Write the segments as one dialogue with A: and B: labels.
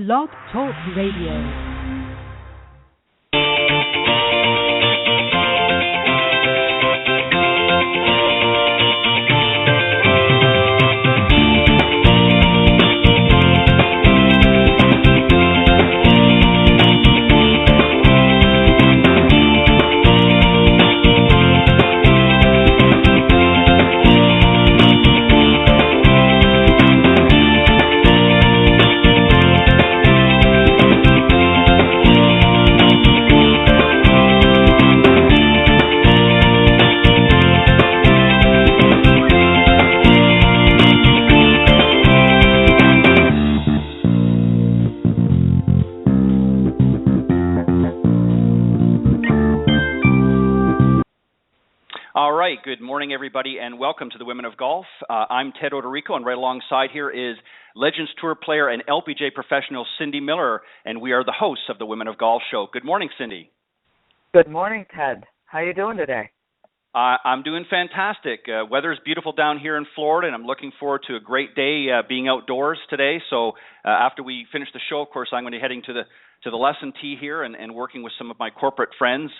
A: Blog Talk Radio.
B: Good morning, everybody, and welcome to the Women of Golf. I'm Ted Odorico, and right alongside here is Legends Tour player and LPGA professional Cindy Miller, and we are the hosts of the Women of Golf show. Good morning, Cindy.
C: Good morning, Ted. How are you doing today?
B: I'm doing fantastic. Weather's beautiful down here in Florida, and I'm looking forward to a great day being outdoors today. So after we finish the show, of course, I'm going to be heading to the lesson tee here and working with some of my corporate friends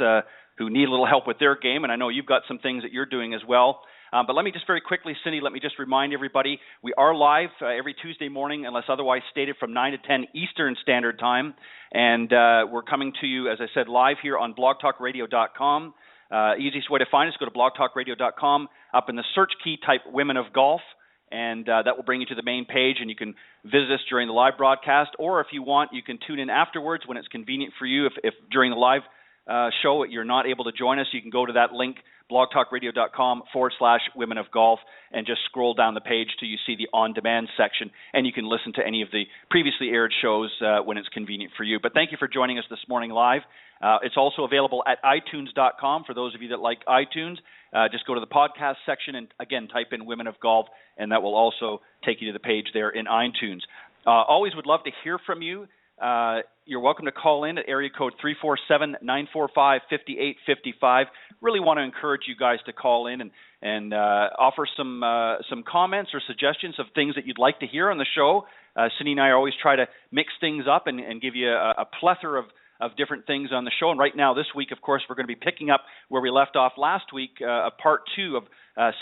B: who need a little help with their game, and I know you've got some things that you're doing as well. But let me just very quickly, Cindy, let me just remind everybody, we are live every Tuesday morning, unless otherwise stated, from 9 to 10 Eastern Standard Time. And we're coming to you, as I said, live here on blogtalkradio.com. Easiest way to find us, go to blogtalkradio.com. Up in the search key, type Women of Golf, and that will bring you to the main page, and you can visit us during the live broadcast. Or if you want, you can tune in afterwards when it's convenient for you. If during the live show you're not able to join us, you can go to that link, blogtalkradio.com/Women of Golf, and just scroll down the page till you see the on-demand section, and you can listen to any of the previously aired shows when it's convenient for you. But thank you for joining us this morning live. It's also available at iTunes.com for those of you that like iTunes. Just go to the podcast section and, again, type in Women of Golf, and that will also take you to the page there in iTunes. Always would love to hear from you. You're welcome to call in at area code 347-945-5855. Really want to encourage you guys to call in and offer some comments or suggestions of things that you'd like to hear on the show. Cindy and I always try to mix things up and give you a plethora of different things on the show. And right now, this week, of course, we're going to be picking up where we left off last week, a part 2 of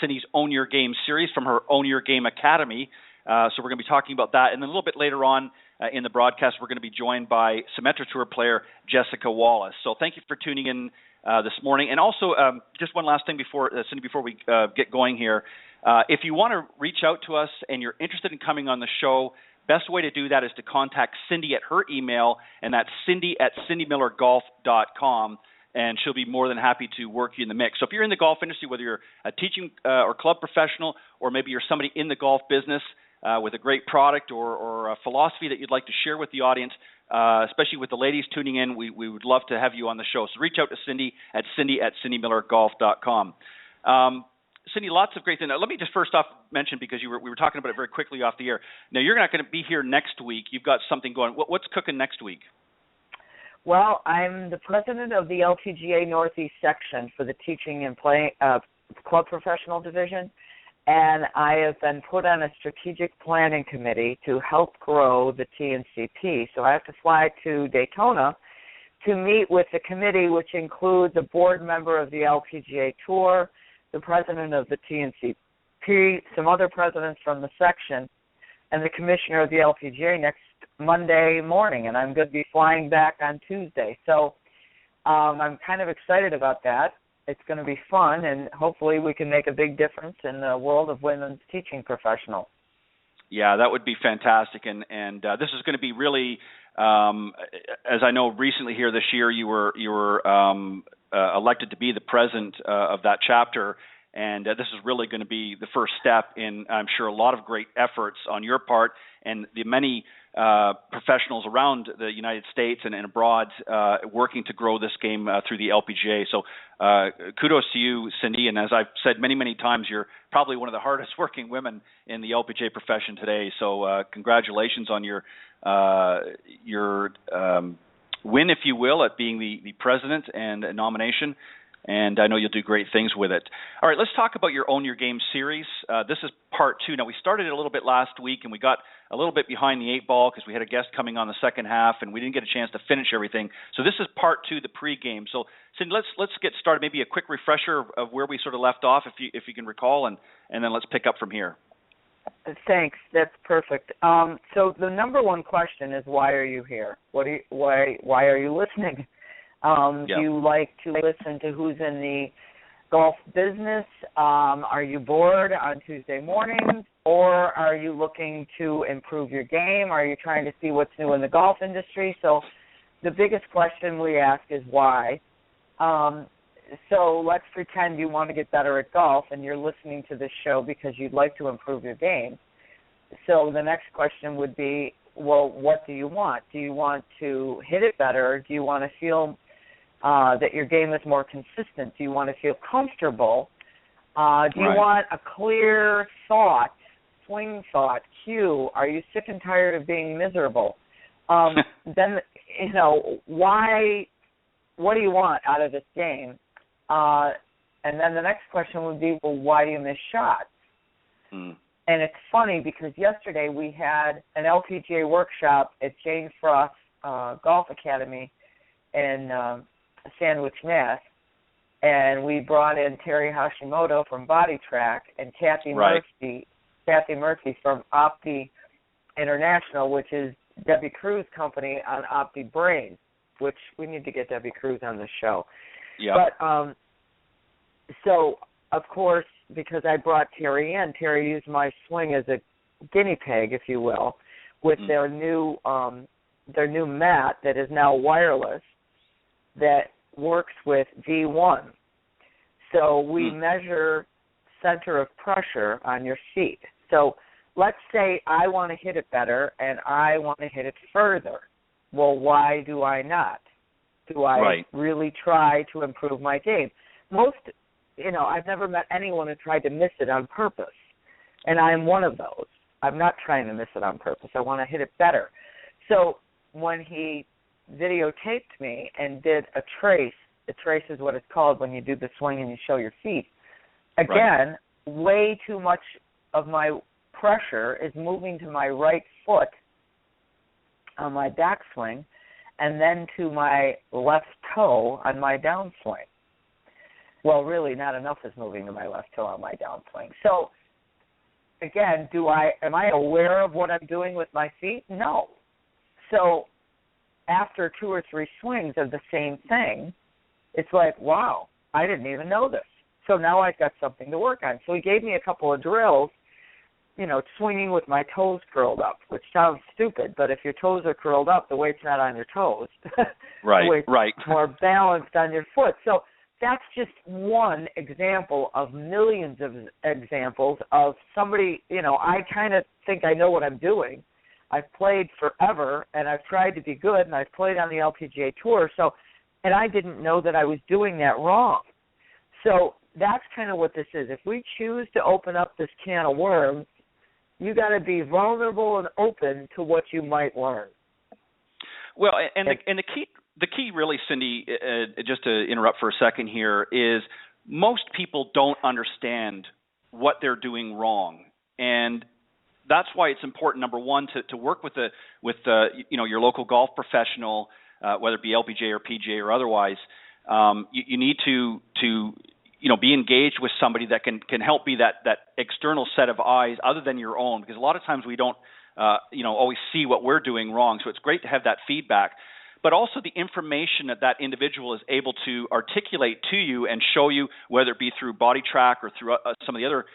B: Cindy's Own Your Game series from her Own Your Game Academy. So we're going to be talking about that. And then a little bit later on in the broadcast, we're going to be joined by Symetra Tour player Jessica Wallace. So thank you for tuning in this morning. And also, just one last thing before Cindy, before we get going here. If you want to reach out to us and you're interested in coming on the show, best way to do that is to contact Cindy at her email, and that's cindy@cindymillergolf.com. And she'll be more than happy to work you in the mix. So if you're in the golf industry, whether you're a teaching or club professional, or maybe you're somebody in the golf business with a great product or a philosophy that you'd like to share with the audience, especially with the ladies tuning in, we would love to have you on the show. So reach out to Cindy at cindymillergolf.com. Cindy, lots of great things. Now, let me just first off mention, because we were talking about it very quickly off the air. Now, you're not going to be here next week. You've got something going. What's cooking next week?
C: Well, I'm the president of the LPGA Northeast section for the teaching and play club professional division, and I have been put on a strategic planning committee to help grow the TNCP. So I have to fly to Daytona to meet with the committee, which includes a board member of the LPGA Tour, the president of the TNCP, some other presidents from the section, and the commissioner of the LPGA next Monday morning, and I'm going to be flying back on Tuesday. So I'm kind of excited about that. It's going to be fun, and hopefully we can make a big difference in the world of women's teaching professionals.
B: Yeah, that would be fantastic, and this is going to be really, as I know recently here this year, you were elected to be the president of that chapter, and this is really going to be the first step in, I'm sure, a lot of great efforts on your part and the many professionals around the United States and abroad working to grow this game through the LPGA. So kudos to you, Cindy, and as I've said many, many times, you're probably one of the hardest working women in the LPGA profession today. So congratulations on your win, if you will, at being the president and a nomination. and I know you'll do great things with it. All right, let's talk about your Own Your Game series. This is part 2. Now, we started it a little bit last week, and we got a little bit behind the 8 ball because we had a guest coming on the second half, and we didn't get a chance to finish everything. So this is part 2, the pregame. So, Cindy, let's get started. Maybe a quick refresher of where we sort of left off, if you can recall, and then let's pick up from here.
C: Thanks. That's perfect. So the number one question is, why are you here? Why are you listening? Do you like to listen to who's in the golf business? Are you bored on Tuesday mornings? Or are you looking to improve your game? Are you trying to see what's new in the golf industry? So the biggest question we ask is why. So let's pretend you want to get better at golf and you're listening to this show because you'd like to improve your game. So the next question would be, well, what do you want? Do you want to hit it better? Do you want to feel that your game is more consistent? Do you want to feel comfortable? Do you want a clear thought, swing thought, cue? Are you sick and tired of being miserable? Then, why? What do you want out of this game? And then the next question would be, well, why do you miss shots? And it's funny because yesterday we had an LPGA workshop at Jane Frost Golf Academy in Sandwich, Mass. And we brought in Terry Hashimoto from Body Track and Kathy Murphy from Opti International, which is Debbie Cruz' company on Opti Brain, which we need to get Debbie Cruz on the show.
B: Yeah.
C: But so, of course, because I brought Terry in, Terry used my swing as a guinea pig, if you will, with their new mat that is now wireless that works with V1. So we measure center of pressure on your feet. So let's say I want to hit it better and I want to hit it further. Well, why do I not? Do I really try to improve my game? I've never met anyone who tried to miss it on purpose, and I'm one of those. I'm not trying to miss it on purpose. I want to hit it better. So when he videotaped me and did a trace is what it's called when you do the swing and you show your feet. Again, way too much of my pressure is moving to my right foot on my backswing and then to my left toe on my downswing. Well, really, not enough is moving to my left toe on my downswing. So, again, am I aware of what I'm doing with my feet? No. So, after 2 or 3 swings of the same thing, it's like, wow, I didn't even know this. So now I've got something to work on. So he gave me a couple of drills, swinging with my toes curled up, which sounds stupid, but if your toes are curled up, the weight's not on your toes. The weight's more balanced on your foot. So that's just one example of millions of examples of somebody, I kind of think I know what I'm doing. I've played forever, and I've tried to be good, and I've played on the LPGA Tour, and I didn't know that I was doing that wrong. So that's kind of what this is. If we choose to open up this can of worms, you got to be vulnerable and open to what you might learn.
B: Well, and the key really, Cindy, just to interrupt for a second here, is most people don't understand what they're doing wrong, and that's why it's important, number one, to work with your local golf professional, whether it be LPGA or PGA or otherwise. You need to be engaged with somebody that can help be that external set of eyes other than your own, because a lot of times we don't always see what we're doing wrong. So it's great to have that feedback, but also the information that individual is able to articulate to you and show you, whether it be through Body Track or through some of the other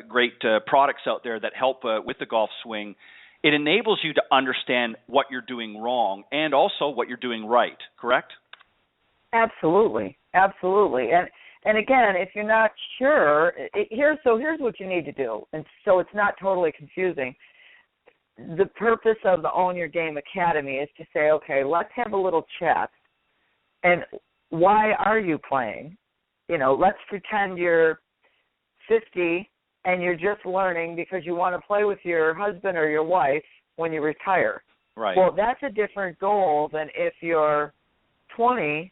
B: great products out there that help with the golf swing. It enables you to understand what you're doing wrong and also what you're doing right, correct?
C: Absolutely. And again, if you're not sure, here's what you need to do, and so it's not totally confusing. The purpose of the Own Your Game Academy is to say, okay, let's have a little chat, and why are you playing? Let's pretend you're 50 and you're just learning because you want to play with your husband or your wife when you retire.
B: Right.
C: Well, that's a different goal than if you're 20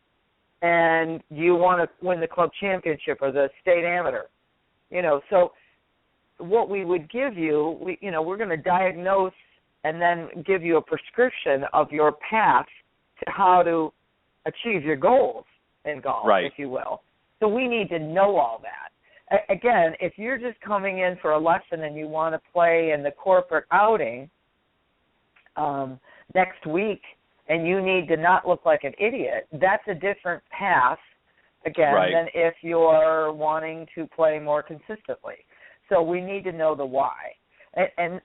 C: and you want to win the club championship or the state amateur. So what we would give you, we're going to diagnose and then give you a prescription of your path to how to achieve your goals in golf,
B: right,
C: if you will. So we need to know all that. Again, if you're just coming in for a lesson and you want to play in the corporate outing next week and you need to not look like an idiot, that's a different path, again,
B: right,
C: than if you're wanting to play more consistently. So we need to know the why. And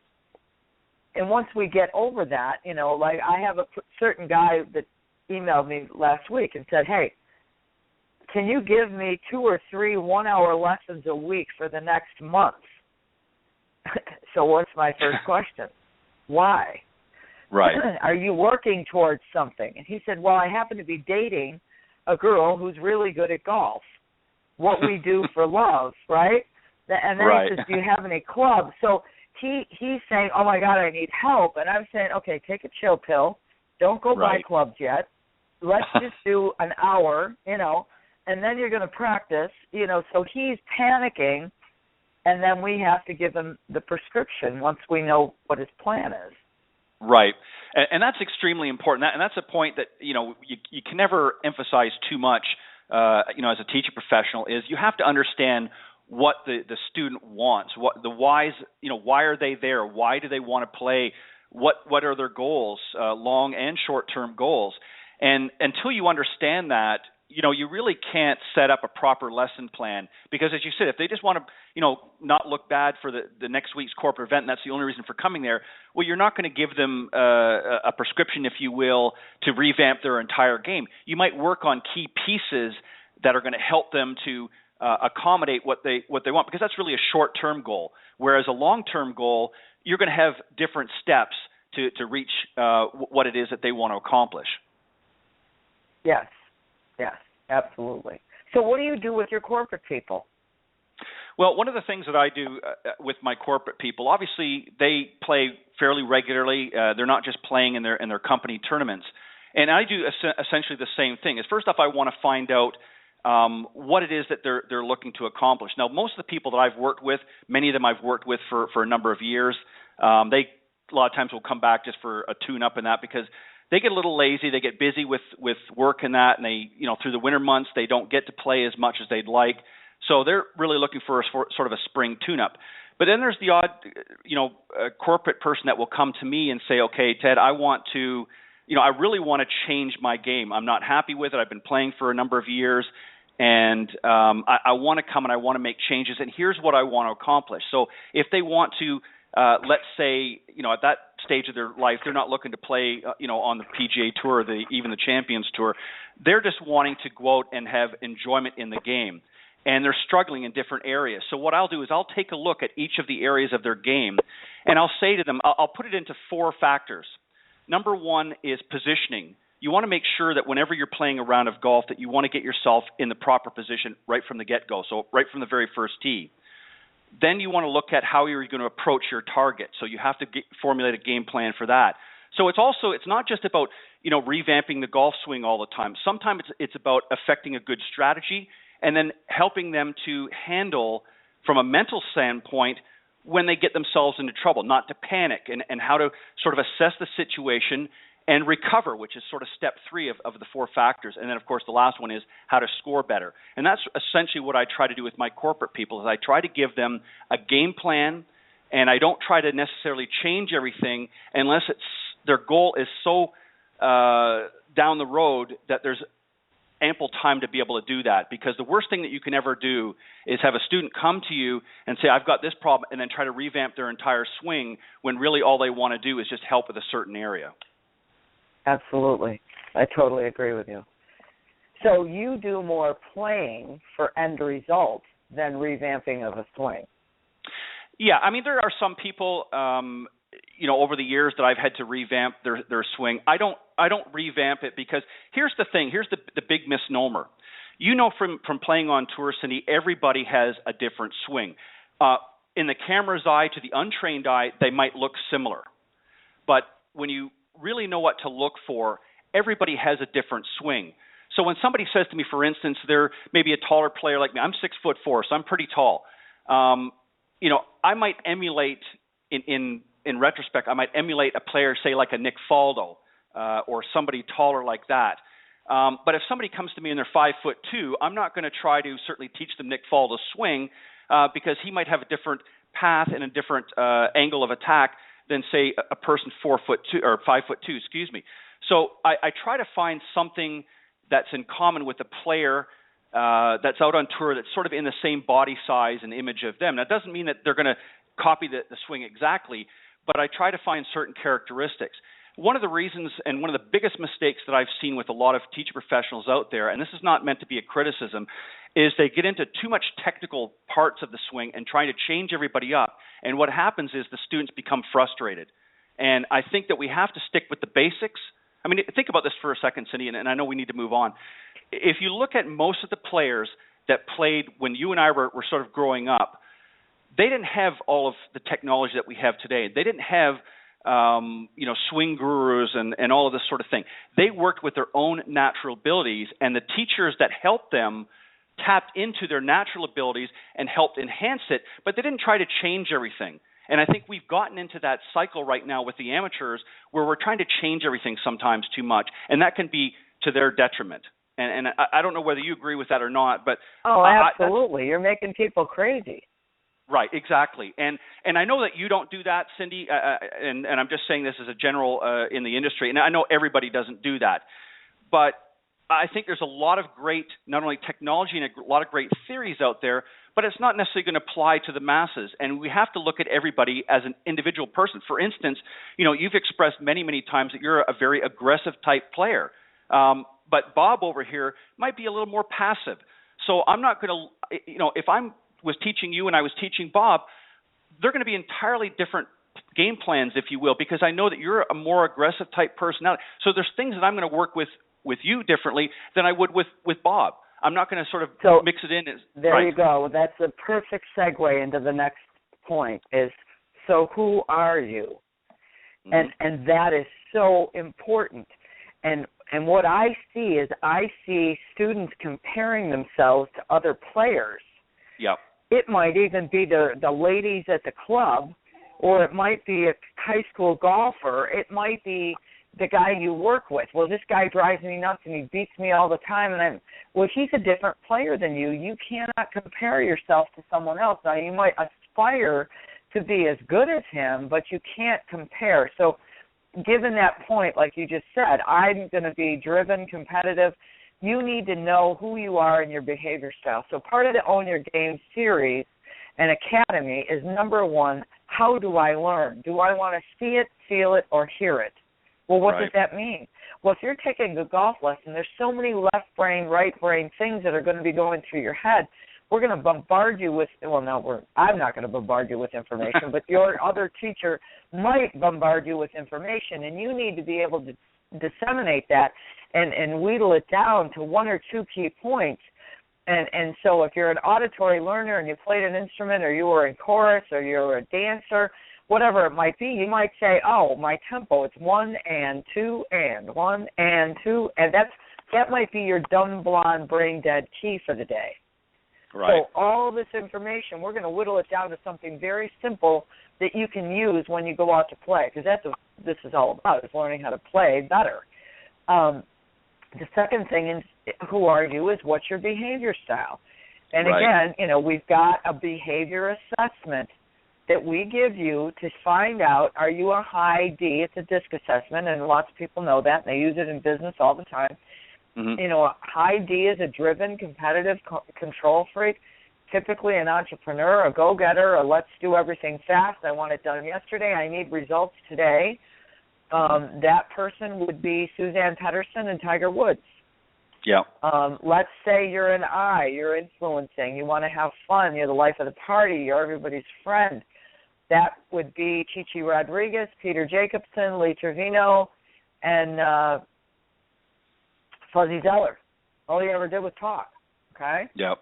C: once we get over that, like I have a certain guy that emailed me last week and said, hey, can you give me 2 or 3 one-hour lessons a week for the next month? So what's my first question? Why?
B: Right.
C: Are you working towards something? And he said, well, I happen to be dating a girl who's really good at golf. What we do for love, right? And then
B: right.
C: he says, do you have any clubs? So he's saying, oh, my God, I need help. And I'm saying, okay, take a chill pill. Don't go buy clubs yet. Let's just do an hour, and then you're going to practice, So he's panicking, and then we have to give him the prescription once we know what his plan is.
B: Right, and that's extremely important. And that's a point that, you can never emphasize too much, as a teaching professional, is you have to understand what the student wants, what the whys, why are they there? Why do they want to play? What are their goals, long and short-term goals? And until you understand that, you really can't set up a proper lesson plan, because, as you said, if they just want to, not look bad for the next week's corporate event, and that's the only reason for coming there, well, you're not going to give them a prescription, if you will, to revamp their entire game. You might work on key pieces that are going to help them to accommodate what they want, because that's really a short-term goal. Whereas a long-term goal, you're going to have different steps to reach what it is that they want to accomplish.
C: Yes, absolutely. So what do you do with your corporate people?
B: Well, one of the things that I do with my corporate people, obviously they play fairly regularly. They're not just playing in their company tournaments. And I do essentially the same thing. Is first off, I want to find out what it is that they're looking to accomplish. Now, most of the people that I've worked with, many of them I've worked with for a number of years, they a lot of times will come back just for a tune-up and that, because they get a little lazy, they get busy with work and that, and they, through the winter months, they don't get to play as much as they'd like. So they're really looking for sort of a spring tune-up. But then there's the odd, corporate person that will come to me and say, okay, Ted, I want to, I really want to change my game. I'm not happy with it. I've been playing for a number of years, and I want to come and I want to make changes, and here's what I want to accomplish. So if they want to, let's say, at that stage of their life, they're not looking to play, on the PGA Tour or even the Champions Tour. They're just wanting to go out and have enjoyment in the game, and they're struggling in different areas. So what I'll do is I'll take a look at each of the areas of their game, and I'll say to them, I'll put it into 4 factors. Number 1 is positioning. You want to make sure that whenever you're playing a round of golf that you want to get yourself in the proper position right from the get-go, so right from the very first tee. Then you want to look at how you're going to approach your target. So you have to formulate a game plan for that. So it's not just about, revamping the golf swing all the time. Sometimes it's about affecting a good strategy and then helping them to handle, from a mental standpoint, when they get themselves into trouble, not to panic, and how to sort of assess the situation and recover, which is sort of step 3 of the 4 factors. And then, of course, the last one is how to score better. And that's essentially what I try to do with my corporate people, is I try to give them a game plan, and I don't try to necessarily change everything unless their goal is so down the road that there's ample time to be able to do that. Because the worst thing that you can ever do is have a student come to you and say, I've got this problem, and then try to revamp their entire swing when really all they want to do is just help with a certain area.
C: Absolutely. I totally agree with you. So you do more playing for end result than revamping of a swing.
B: Yeah, I mean, there are some people, over the years that I've had to revamp their swing. I don't revamp it, because here's the thing. Here's the big misnomer. From playing on tour, Cindy, everybody has a different swing. In the camera's eye, to the untrained eye, they might look similar. But when you really know what to look for, everybody has a different swing. So when somebody says to me, for instance, they're maybe a taller player like me, I'm 6'4", so I'm pretty tall. I might emulate in retrospect, I might emulate a player, say like a Nick Faldo or somebody taller like that. But if somebody comes to me and they're 5'2", I'm not going to try to certainly teach them Nick Faldo's swing because he might have a different path and a different angle of attack than say a person 4'2" or 5'2", excuse me. So I try to find something that's in common with the player that's out on tour that's sort of in the same body size and image of them. That doesn't mean that they're going to copy the swing exactly, but I try to find certain characteristics. One of the reasons and one of the biggest mistakes that I've seen with a lot of teacher professionals out there, and this is not meant to be a criticism, is they get into too much technical parts of the swing and trying to change everybody up. And what happens is the students become frustrated. And I think that we have to stick with the basics. I mean, think about this for a second, Cindy, and I know we need to move on. If you look at most of the players that played when you and I were sort of growing up, they didn't have all of the technology that we have today. They didn't have swing gurus and all of this sort of thing. They worked with their own natural abilities, and the teachers that helped them tapped into their natural abilities and helped enhance it, but they didn't try to change everything. And I think we've gotten into that cycle right now with the amateurs where we're trying to change everything sometimes too much, and that can be to their detriment. And I don't know whether you agree with that or not, but
C: absolutely. You're making people crazy.
B: Right, exactly. And I know that you don't do that, Cindy, and I'm just saying this as a general in the industry, and I know everybody doesn't do that. But I think there's a lot of great, not only technology and a lot of great theories out there, but it's not necessarily going to apply to the masses. And we have to look at everybody as an individual person. For instance, you've expressed many, many times that you're a very aggressive type player. But Bob over here might be a little more passive. So I'm not going to, if I was teaching you and I was teaching Bob, they're going to be entirely different game plans, if you will, because I know that you're a more aggressive type personality. So there's things that I'm going to work with you differently than I would with Bob. I'm not going to sort of mix it in.
C: There you go. That's a perfect segue into the next point is, so who are you? Mm-hmm. And that is so important. And what I see is students comparing themselves to other players.
B: Yep.
C: It might even be the ladies at the club, or it might be a high school golfer. It might be the guy you work with. Well, this guy drives me nuts and he beats me all the time. And he's a different player than you. You cannot compare yourself to someone else. Now, you might aspire to be as good as him, but you can't compare. So given that point, like you just said, I'm going to be driven, competitive. You need to know who you are and your behavior style. So part of the Own Your Game series and academy is, number one, how do I learn? Do I want to see it, feel it, or hear it? Well, what does that mean? Well, if you're taking a golf lesson, there's so many left brain, right brain things that are going to be going through your head. We're going to bombard you with, I'm not going to bombard you with information, but your other teacher might bombard you with information, and you need to be able to disseminate that and wheedle it down to one or two key points. And so if you're an auditory learner and you played an instrument, or you were in chorus, or you're a dancer, whatever it might be, you might say, my tempo, it's 1 and 2 and 1 and 2, and that might be your dumb, blonde, brain-dead key for the day.
B: Right.
C: So all this information, we're going to whittle it down to something very simple that you can use when you go out to play, because that's what this is all about, is learning how to play better. The second thing is, who are you, is what's your behavior style. And again, we've got a behavior assessment that we give you to find out, are you a high D? It's a DISC assessment, and lots of people know that, and they use it in business all the time. Mm-hmm. A high D is a driven, competitive control freak, typically an entrepreneur, a go-getter, a let's do everything fast, I want it done yesterday, I need results today. That person would be Suzanne Pedersen and Tiger Woods.
B: Yeah.
C: Let's say you're an I, you're influencing, you want to have fun, you're the life of the party, you're everybody's friend. That would be Chichi Rodriguez, Peter Jacobson, Lee Trevino, and Fuzzy Zeller. All you ever did was talk, okay?
B: Yep.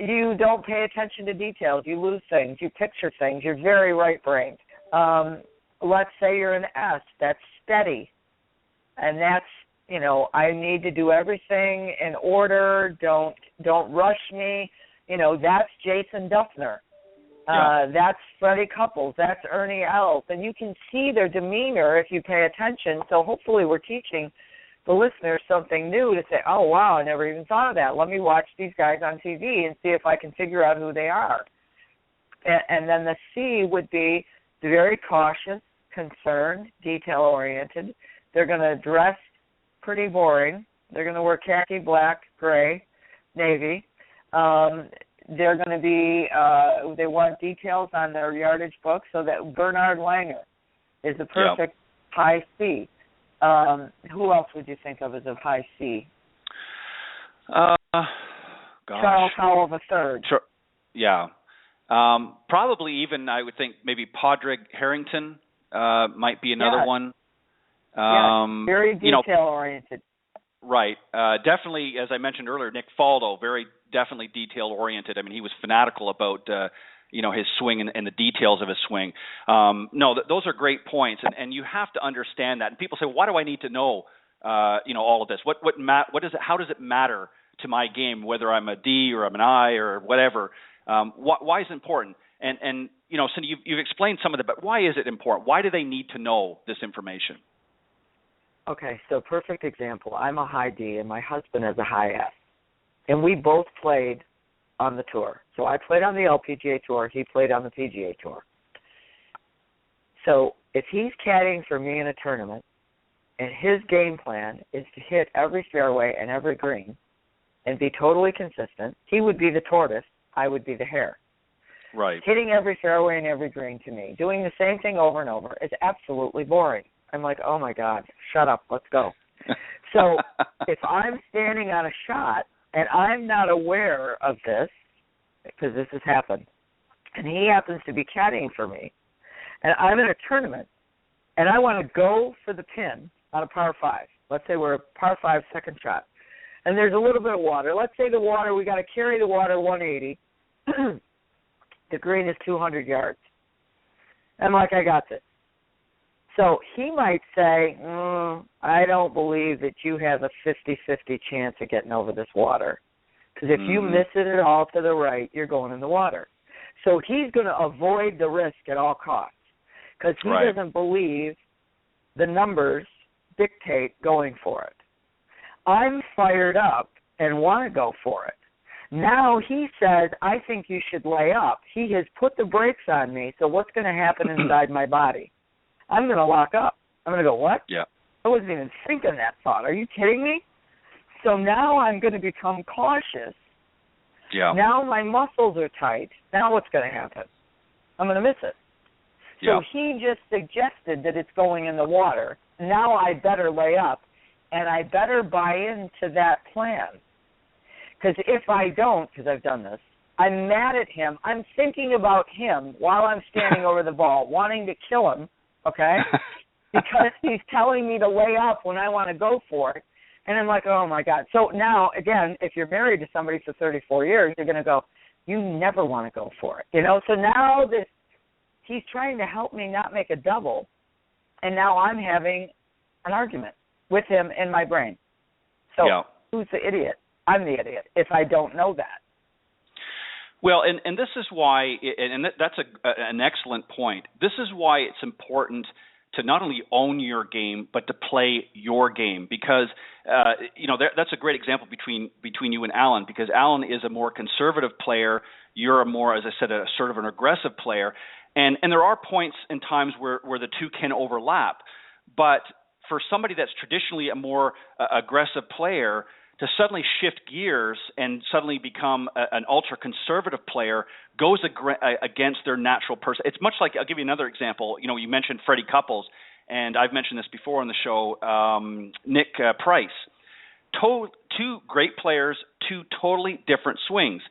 C: You don't pay attention to details. You lose things. You picture things. You're very right-brained. Let's say you're an S. That's steady. And that's, I need to do everything in order. Don't rush me. That's Jason Duffner. That's Freddie Couples. That's Ernie Els. And you can see their demeanor if you pay attention. So hopefully we're teaching the listeners something new to say, oh, wow, I never even thought of that. Let me watch these guys on TV and see if I can figure out who they are. And then the C would be very cautious, concerned, detail-oriented. They're going to dress pretty boring. They're going to wear khaki, black, gray, navy. They're going to be, they want details on their yardage book, so that Bernard Langer is the perfect high C. Who else would you think of as a high C? Charles Howell III.
B: Sure. Yeah. Probably even, I would think, maybe Padraig Harrington might be another one.
C: Very detail-oriented.
B: Right. Definitely, as I mentioned earlier, Nick Faldo, very definitely detail-oriented. I mean, he was fanatical about, his swing and the details of his swing. Those are great points, and you have to understand that. And people say, why do I need to know, all of this? What is it? How does it matter to my game, whether I'm a D or I'm an I or whatever? Why is it important? And Cindy, you've explained some of it, but why is it important? Why do they need to know this information?
C: Okay, so perfect example. I'm a high D, and my husband is a high S. And we both played on the tour. So I played on the LPGA Tour. He played on the PGA Tour. So if he's caddying for me in a tournament, and his game plan is to hit every fairway and every green and be totally consistent, he would be the tortoise, I would be the hare.
B: Right.
C: Hitting every fairway and every green to me, doing the same thing over and over is absolutely boring. I'm like, oh, my God, shut up, let's go. So if I'm standing on a shot and I'm not aware of this, because this has happened, and he happens to be caddying for me, and I'm in a tournament, and I want to go for the pin on a par 5. Let's say we're a par 5 second shot, and there's a little bit of water. Let's say the water, we got to carry the water 180. The green is 200 yards. I'm like, I got this. So he might say, I don't believe that you have a 50-50 chance of getting over this water. Because if you miss it at all to the right, you're going in the water. So he's going to avoid the risk at all costs because he doesn't believe the numbers dictate going for it. I'm fired up and want to go for it. Now he says, I think you should lay up. He has put the brakes on me, so what's going to happen inside my body? I'm going to lock up. I'm going to go, what?
B: Yeah.
C: I wasn't even thinking that thought. Are you kidding me? So now I'm going to become cautious.
B: Yeah.
C: Now my muscles are tight. Now what's going to happen? I'm going to miss it. So he just suggested that it's going in the water. Now I better lay up, and I better buy into that plan. Because if I don't, because I've done this, I'm mad at him. I'm thinking about him while I'm standing over the ball, wanting to kill him, okay, because he's telling me to lay up when I want to go for it. And I'm like, oh, my God. So now, again, if you're married to somebody for 34 years, you're going to go, you never want to go for it. So now he's trying to help me not make a double, and now I'm having an argument with him in my brain. So who's the idiot? I'm the idiot if I don't know that.
B: Well, and this is why, and that's an excellent point. This is why it's important to not only own your game, but to play your game, because that's a great example between you and Alan, because Alan is a more conservative player. You're a more, as I said, a sort of an aggressive player, and there are points and times where the two can overlap. But for somebody that's traditionally a more aggressive player, to suddenly shift gears and suddenly become an ultra-conservative player goes against their natural person. It's much like, I'll give you another example. You mentioned Freddie Couples, and I've mentioned this before on the show, Nick Price. Two great players, two totally different swings.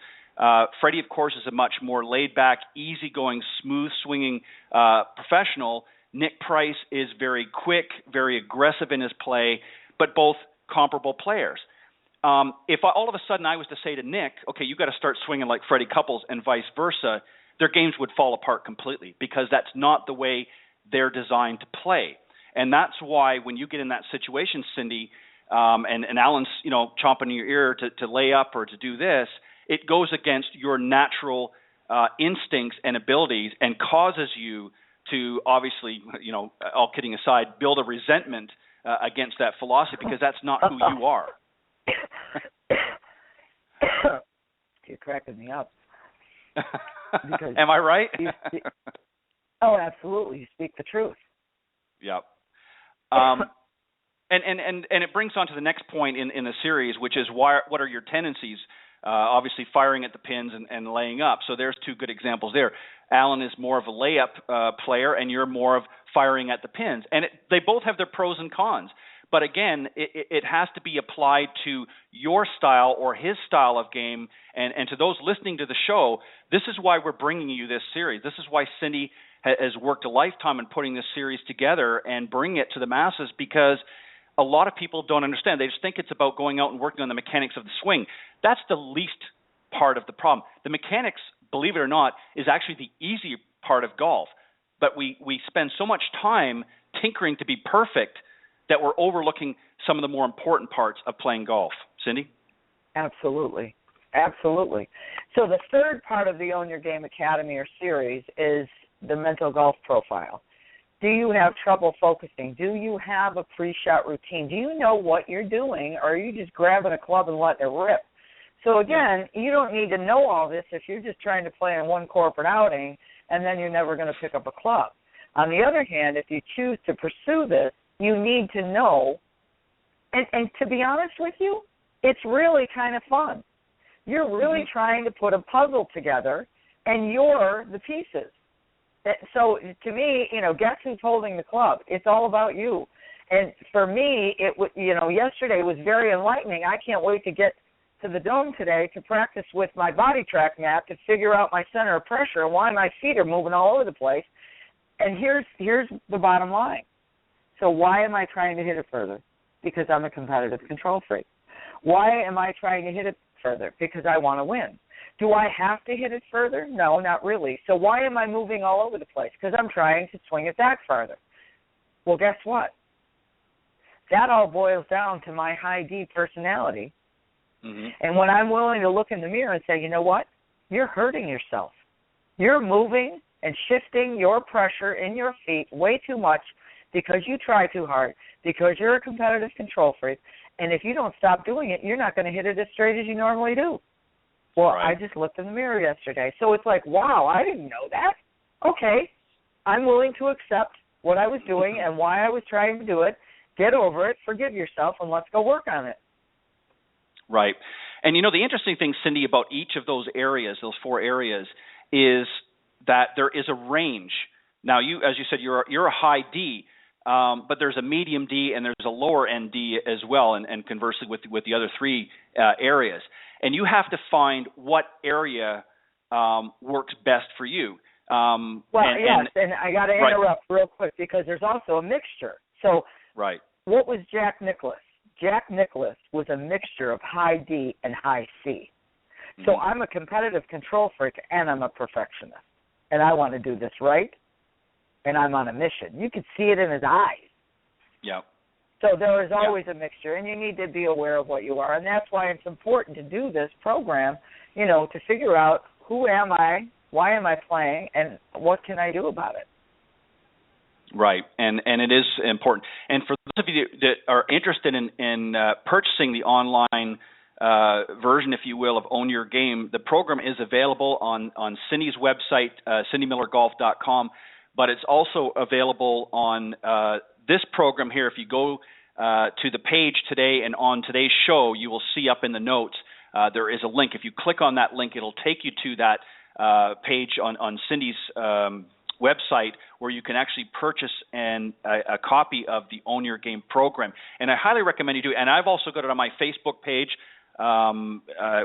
B: Freddie, of course, is a much more laid-back, easygoing, smooth-swinging professional. Nick Price is very quick, very aggressive in his play, but both comparable players. If all of a sudden I was to say to Nick, okay, you got to start swinging like Freddie Couples and vice versa, their games would fall apart completely because that's not the way they're designed to play. And that's why when you get in that situation, Cindy, and Alan's, chomping in your ear to lay up or to do this, it goes against your natural instincts and abilities and causes you to obviously, all kidding aside, build a resentment against that philosophy because that's not who you are.
C: You're cracking me up.
B: Am I right?
C: Oh, absolutely. You speak the truth.
B: Yep. And it brings on to the next point in the series, which is what are your tendencies? Obviously, firing at the pins and laying up. So there's two good examples there. Alan is more of a layup player, and you're more of firing at the pins. And they both have their pros and cons. But again, it has to be applied to your style or his style of game. And to those listening to the show, this is why we're bringing you this series. This is why Cindy has worked a lifetime in putting this series together and bringing it to the masses, because a lot of people don't understand. They just think it's about going out and working on the mechanics of the swing. That's the least part of the problem. The mechanics, believe it or not, is actually the easy part of golf. But we spend so much time tinkering to be perfect that we're overlooking some of the more important parts of playing golf. Cindy?
C: Absolutely. Absolutely. So the third part of the Own Your Game Academy or series is the mental golf profile. Do you have trouble focusing? Do you have a pre-shot routine? Do you know what you're doing, or are you just grabbing a club and letting it rip? So again, you don't need to know all this if you're just trying to play in one corporate outing, and then you're never going to pick up a club. On the other hand, if you choose to pursue this, you need to know, and to be honest with you, it's really kind of fun. You're really trying to put a puzzle together, and you're the pieces. So to me, guess who's holding the club? It's all about you. And for me, yesterday was very enlightening. I can't wait to get to the Dome today to practice with my body track map to figure out my center of pressure and why my feet are moving all over the place. And here's the bottom line. So why am I trying to hit it further? Because I'm a competitive control freak. Why am I trying to hit it further? Because I want to win. Do I have to hit it further? No, not really. So why am I moving all over the place? Because I'm trying to swing it back farther. Well, guess what? That all boils down to my high D personality. Mm-hmm. And when I'm willing to look in the mirror and say, you know what? You're hurting yourself. You're moving and shifting your pressure in your feet way too much because you try too hard, because you're a competitive control freak. And if you don't stop doing it, you're not going to hit it as straight as you normally do. Well, right. I just looked in the mirror yesterday. So it's like, wow, I didn't know that. Okay, I'm willing to accept what I was doing and why I was trying to do it. Get over it, forgive yourself, and let's go work on it.
B: Right. And, the interesting thing, Cindy, about each of those areas, those four areas, is that there is a range. Now, as you said, you're a high D, but there's a medium D and there's a lower end D as well, and conversely with the other three areas. And you have to find what area works best for you. And I got to interrupt real quick because there's also a mixture. So what was Jack Nicklaus? Jack Nicklaus was a mixture of high D and high C. So I'm a competitive control freak and I'm a perfectionist. And I want to do this right, and I'm on a mission. You could see it in his eyes. Yep.
C: So there is always a mixture, and you need to be aware of what you are. And that's why it's important to do this program, to figure out who am I, why am I playing, and what can I do about it.
B: Right, and it is important. And for those of you that are interested in purchasing the online version, if you will, of Own Your Game, the program is available on Cindy's website, cindymillergolf.com, but it's also available on this program here. If you go to the page today and on today's show, you will see up in the notes there is a link. If you click on that link, it'll take you to that page on Cindy's website where you can actually purchase a copy of the Own Your Game program. And I highly recommend you do. And I've also got it on my Facebook page,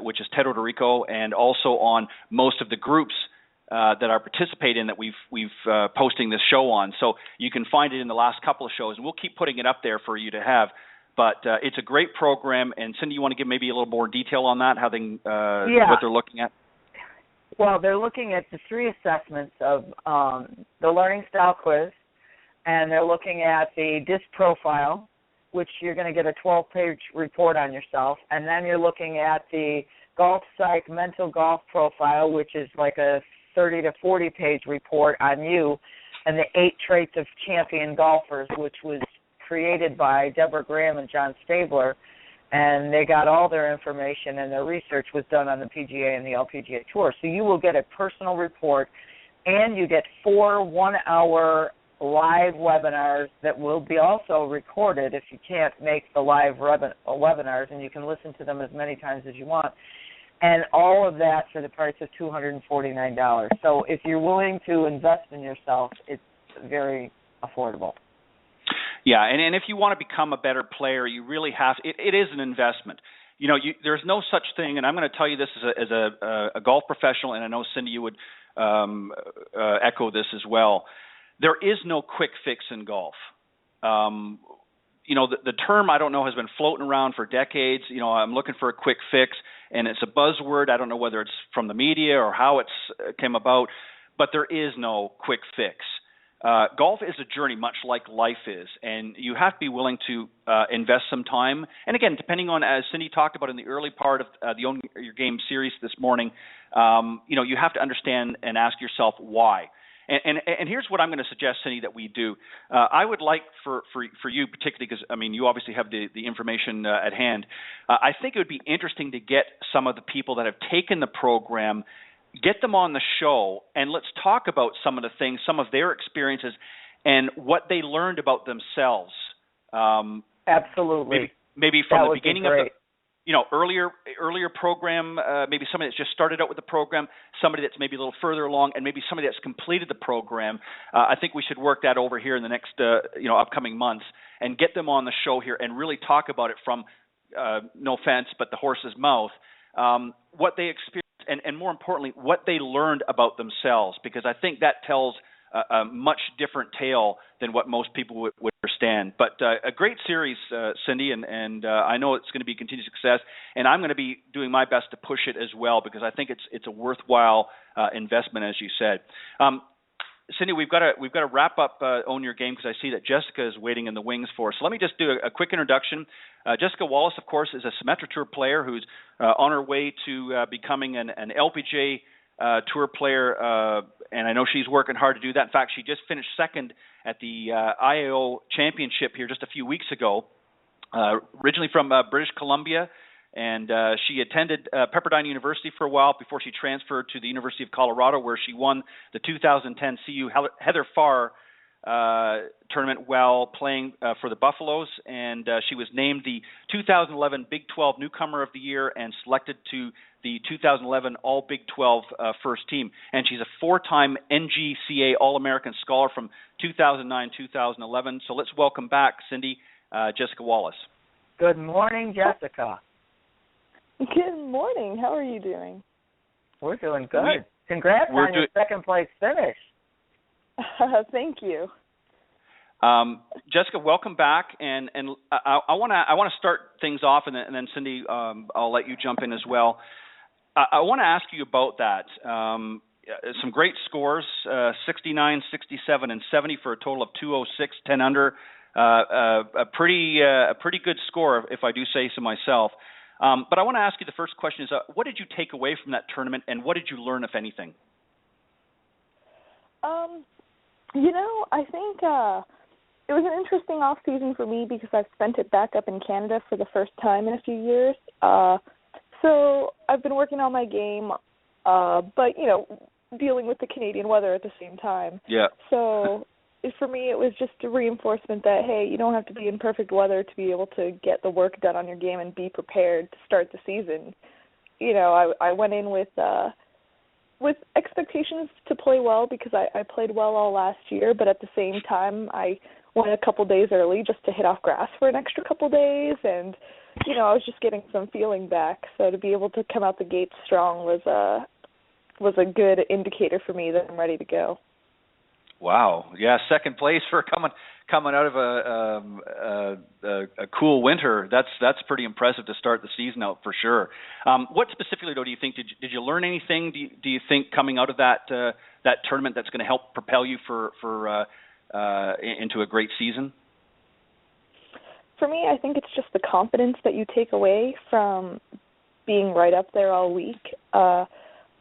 B: which is Ted Odorico, and also on most of the groups that I participate in that we've posting this show on. So you can find it in the last couple of shows, and we'll keep putting it up there for you to have. But it's a great program. And Cindy, you want to give maybe a little more detail on that, how what they're looking at?
C: Well, they're looking at the three assessments of the learning style quiz, and they're looking at the DISC profile, which you're going to get a 12-page report on yourself, and then you're looking at the Golf Psych Mental Golf Profile, which is like a 30 to 40-page report on you, and the 8 Traits of Champion Golfers, which was created by Deborah Graham and John Stabler, and they got all their information, and their research was done on the PGA and the LPGA Tour. So you will get a personal report, and you get 4 one-hour live webinars that will be also recorded if you can't make the live webinars, and you can listen to them as many times as you want. And all of that for the price of $249. So if you're willing to invest in yourself, it's very affordable.
B: Yeah, and if you want to become a better player, you really have. It is an investment. You know, there's no such thing, and I'm going to tell you this as a golf professional, and I know Cindy, you would echo this as well. There is no quick fix in golf. You know, the term, I don't know, has been floating around for decades. You know, I'm looking for a quick fix, and it's a buzzword. I don't know whether it's from the media or how it's came about, but there is no quick fix. Golf is a journey, much like life is, and you have to be willing to invest some time. And again, depending on, as Cindy talked about in the early part of the Own Your Game series this morning, you know, you have to understand and ask yourself why. And here's what I'm going to suggest, Cindy, that we do. I would like for you particularly, because, I mean, you obviously have the information at hand. I think it would be interesting to get some of the people that have taken the program, get them on the show, and let's talk about some of the things, some of their experiences, and what they learned about themselves.
C: Absolutely.
B: Maybe from the beginning of the, you know, earlier program, maybe somebody that's just started out with the program, somebody that's maybe a little further along, and maybe somebody that's completed the program. I think we should work that over here in the next, you know, upcoming months, and get them on the show here and really talk about it from, no offense, but the horse's mouth, what they experienced. And more importantly, what they learned about themselves, because I think that tells a much different tale than what most people would understand. But a great series, Cindy, and I know it's going to be continued success, and I'm going to be doing my best to push it as well, because I think it's a worthwhile investment, as you said. Cindy, we've got to wrap up Own Your Game, because I see that Jessica is waiting in the wings for us. So let me just do a quick introduction. Jessica Wallace, of course, is a Symetra Tour player who's on her way to becoming an LPGA Tour player, and I know she's working hard to do that. In fact, she just finished second at the IAO Championship here just a few weeks ago, originally from British Columbia. And she attended Pepperdine University for a while before she transferred to the University of Colorado, where she won the 2010 CU Heather Farr tournament while playing for the Buffaloes. And she was named the 2011 Big 12 Newcomer of the Year and selected to the 2011 All Big 12 First Team. And she's a 4-time NGCA All-American Scholar from 2009-2011. So let's welcome back, Cindy, Jessica Wallace.
C: Good morning, Jessica.
D: Good morning. How are you doing?
C: We're doing good. Congrats on your second place finish.
D: Thank you.
B: Jessica, welcome back. And I want to start things off, and then Cindy, I'll let you jump in as well. I want to ask you about that. Some great scores: 69, 67, and 70 for a total of 206, 10 under. A pretty good score, if I do say so myself. But I want to ask you, the first question is, what did you take away from that tournament, and what did you learn, if anything?
D: You know, I think it was an interesting off season for me because I've spent it back up in Canada for the first time in a few years. So I've been working on my game, but, you know, dealing with the Canadian weather at the same time.
B: Yeah.
D: So for me, it was just a reinforcement that, hey, you don't have to be in perfect weather to be able to get the work done on your game and be prepared to start the season. You know, I went in with expectations to play well because I played well all last year, but at the same time, I went a couple days early just to hit off grass for an extra couple days, and, you know, I was just getting some feeling back. So to be able to come out the gate strong was a good indicator for me that I'm ready to go.
B: Wow. Yeah, second place for coming out of a cool winter. That's pretty impressive to start the season out for sure. What specifically, though, do you think? Did you learn anything? Do you think coming out of that tournament that's going to help propel you for into a great season?
D: For me, I think it's just the confidence that you take away from being right up there all week.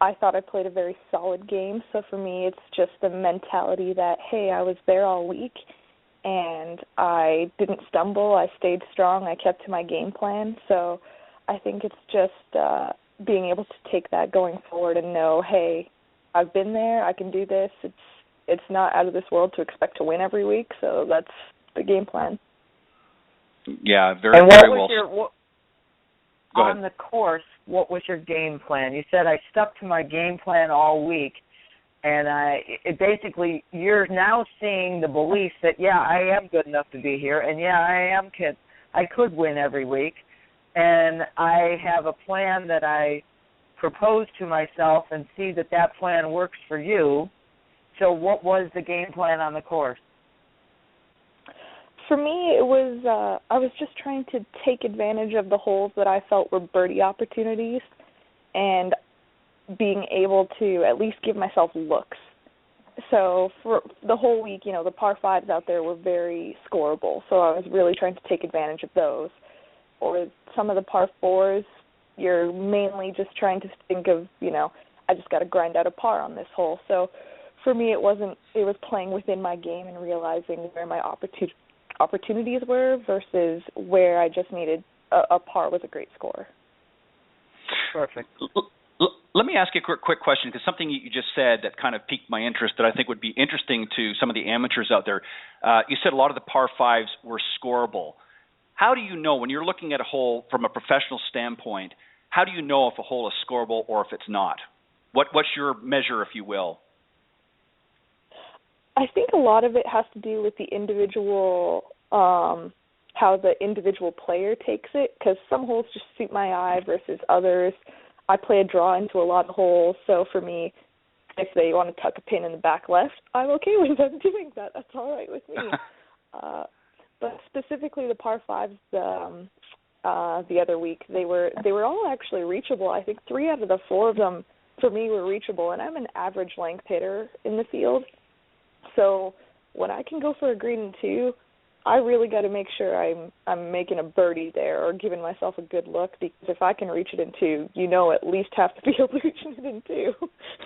D: I thought I played a very solid game, so for me it's just the mentality that, hey, I was there all week and I didn't stumble, I stayed strong, I kept to my game plan. So I think it's just being able to take that going forward and know, hey, I've been there, I can do this. It's not out of this world to expect to win every week, so that's the game plan.
B: Yeah, very,
C: and
B: very well.
C: On the course, what was your game plan? You said I stuck to my game plan all week, and basically you're now seeing the belief that, yeah, I am good enough to be here, and yeah, I could win every week, and I have a plan that I propose to myself and see that plan works for you. So what was the game plan on the course?
D: For me, it was I was just trying to take advantage of the holes that I felt were birdie opportunities and being able to at least give myself looks. So for the whole week, the par fives out there were very scoreable, so I was really trying to take advantage of those. Or some of the par fours, you're mainly just trying to think of, I just got to grind out a par on this hole. So for me, it was playing within my game and realizing where my opportunities were versus where I just needed a par was a great score.
C: Perfect.
B: Let me ask you a quick question, because something you just said that kind of piqued my interest that I think would be interesting to some of the amateurs out there. You said a lot of the par fives were scoreable. How do you know, when you're looking at a hole from a professional standpoint, how do you know if a hole is scoreable or if it's not? What's your measure, if you will?
D: I think a lot of it has to do with the individual, how the individual player takes it, because some holes just suit my eye versus others. I play a draw into a lot of holes, so for me, if they want to tuck a pin in the back left, I'm okay with them doing that. That's all right with me. But specifically the par fives, the other week, they were all actually reachable. I think 3 out of the 4 of them for me were reachable, and I'm an average length hitter in the field. So when I can go for a green and 2, I really got to make sure I'm making a birdie there or giving myself a good look, because if I can reach it in 2, at least have to be able to reach it in 2.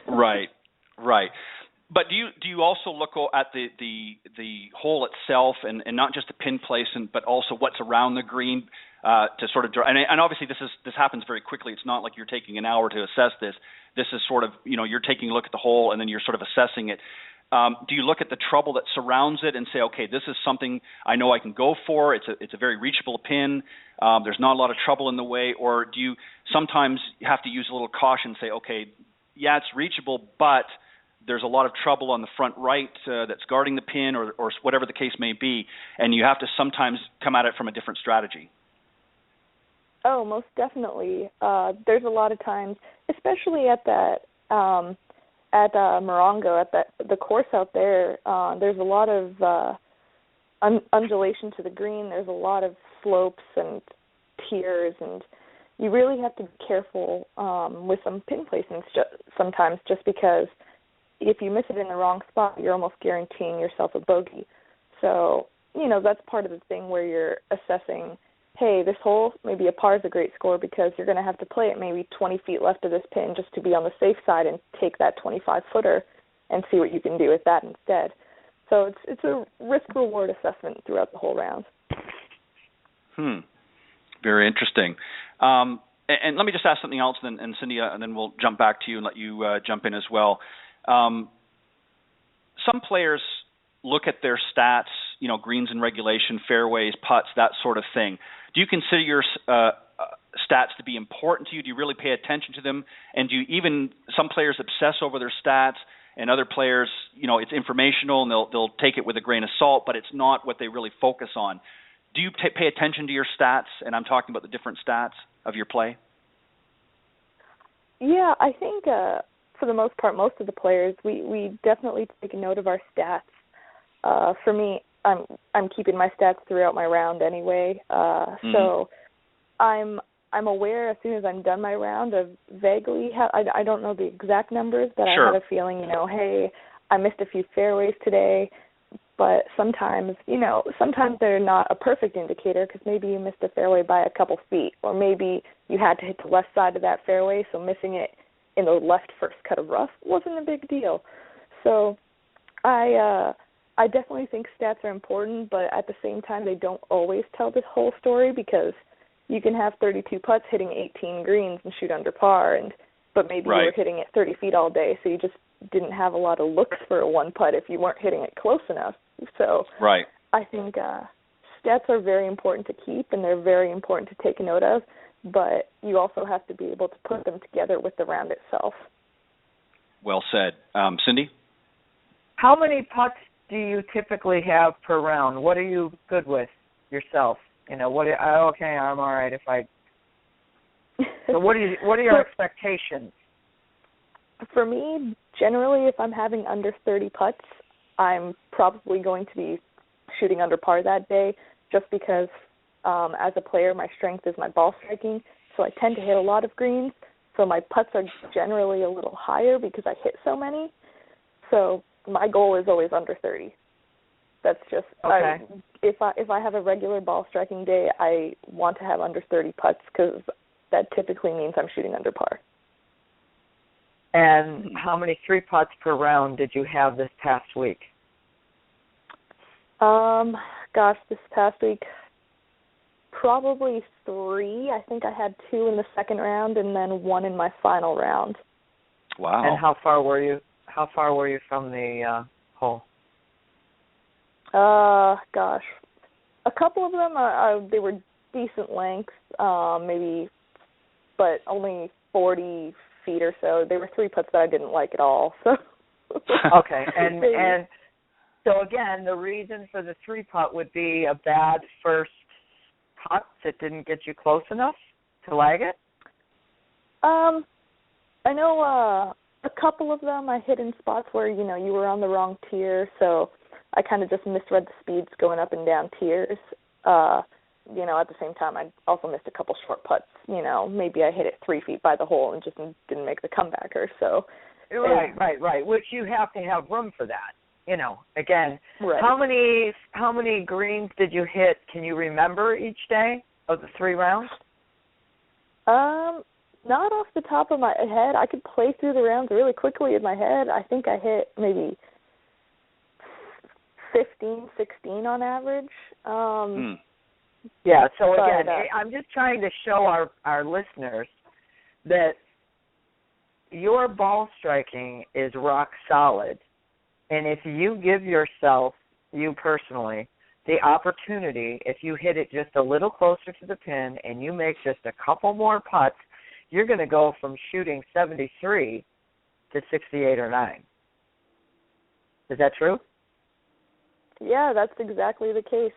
B: Right. But do you also look at the hole itself and not just the pin placement, but also what's around the green to sort of draw? And obviously this happens very quickly. It's not like you're taking an hour to assess this. This is sort of, you're taking a look at the hole and then you're sort of assessing it. Do you look at the trouble that surrounds it and say, okay, this is something I know I can go for. It's a very reachable pin. There's not a lot of trouble in the way. Or do you sometimes have to use a little caution and say, okay, yeah, it's reachable, but there's a lot of trouble on the front right that's guarding the pin or whatever the case may be, and you have to sometimes come at it from a different strategy?
D: Oh, most definitely. There's a lot of times, especially at that at Morongo, at the course out there, there's a lot of undulation to the green. There's a lot of slopes and tiers, and you really have to be careful with some pin placements sometimes, just because if you miss it in the wrong spot, you're almost guaranteeing yourself a bogey. So, that's part of the thing where you're assessing, hey, this hole, maybe a par is a great score because you're going to have to play it maybe 20 feet left of this pin just to be on the safe side and take that 25-footer and see what you can do with that instead. So it's a risk-reward assessment throughout the whole round.
B: Very interesting. And let me just ask something else, and Cindy, and then we'll jump back to you and let you jump in as well. Some players look at their stats, greens in regulation, fairways, putts, that sort of thing. Do you consider your stats to be important to you? Do you really pay attention to them? And do you some players obsess over their stats, and other players, it's informational and they'll take it with a grain of salt, but it's not what they really focus on. Do you pay attention to your stats? And I'm talking about the different stats of your play.
D: Yeah, I think for the most part, most of the players, we definitely take a note of our stats. For me, I'm keeping my stats throughout my round anyway. So I'm aware as soon as I'm done my round of vaguely I don't know the exact numbers, but sure. I have a feeling, hey, I missed a few fairways today, But sometimes, sometimes they're not a perfect indicator because maybe you missed the fairway by a couple feet, or maybe you had to hit the left side of that fairway, so missing it in the left first cut of rough wasn't a big deal. So I definitely think stats are important, but at the same time, they don't always tell the whole story, because you can have 32 putts hitting 18 greens and shoot under par, but maybe you were hitting it 30 feet all day, so you just didn't have a lot of looks for a one putt if you weren't hitting it close enough. So I think stats are very important to keep, and they're very important to take note of, but you also have to be able to put them together with the round itself.
B: Well said. Cindy?
C: How many putts do you typically have per round? What are you good with yourself? I'm all right if I. So what are your expectations?
D: For me, generally, if I'm having under 30 putts, I'm probably going to be shooting under par that day, just because as a player, my strength is my ball striking, so I tend to hit a lot of greens. So my putts are generally a little higher because I hit so many. So my goal is always under 30. That's just
C: okay.
D: If I have a regular ball striking day, I want to have under 30 putts, because that typically means I'm shooting under par.
C: And how many 3 putts per round did you have this past week?
D: This past week, probably 3. I think I had 2 in the second round and then 1 in my final round.
B: Wow.
C: And how far were you from the hole?
D: A couple of them they were decent lengths, maybe, but only 40 feet or so. They were 3 putts that I didn't like at all. So
C: okay, and so again, the reason for the 3 putt would be a bad first putt that didn't get you close enough to lag it.
D: I know a couple of them I hit in spots where you were on the wrong tier, so I kind of just misread the speeds going up and down tiers. At the same time, I also missed a couple short putts. Maybe I hit it 3 feet by the hole and just didn't make the comebacker. So,
C: right. Which you have to have room for that. Again,
D: right.
C: How many greens did you hit? Can you remember each day of the 3 rounds?
D: Not off the top of my head. I could play through the rounds really quickly in my head. I think I hit maybe 15, 16 on average.
C: Yeah, so again, I'm just trying to show our listeners that your ball striking is rock solid. And if you give yourself, you personally, the opportunity, if you hit it just a little closer to the pin and you make just a couple more putts, you're going to go from shooting 73 to 68 or 9. Is that true?
D: Yeah, that's exactly the case.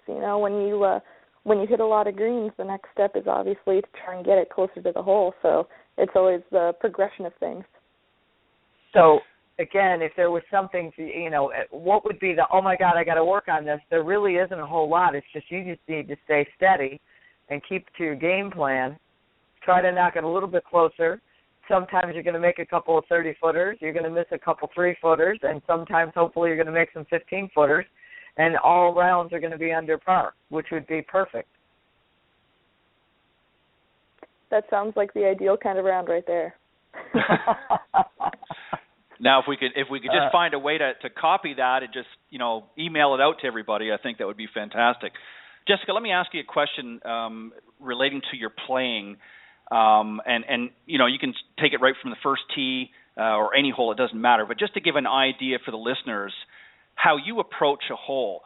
D: When you hit a lot of greens, the next step is obviously to try and get it closer to the hole. So it's always the progression of things. So,
C: again, if there was something, what would be the, oh, my God, I got to work on this? There really isn't a whole lot. It's just you just need to stay steady and keep to your game plan. Try to knock it a little bit closer. Sometimes you're going to make a couple of 30-footers. You're going to miss a couple 3-footers. And sometimes, hopefully, you're going to make some 15-footers. And all rounds are going to be under par, which would be perfect.
D: That sounds like the ideal kind of round right there.
B: Now, if we could just find a way to copy that and just email it out to everybody, I think that would be fantastic. Jessica, let me ask you a question relating to your playing, and you can take it right from the first tee or any hole, it doesn't matter, but just to give an idea for the listeners how you approach a hole.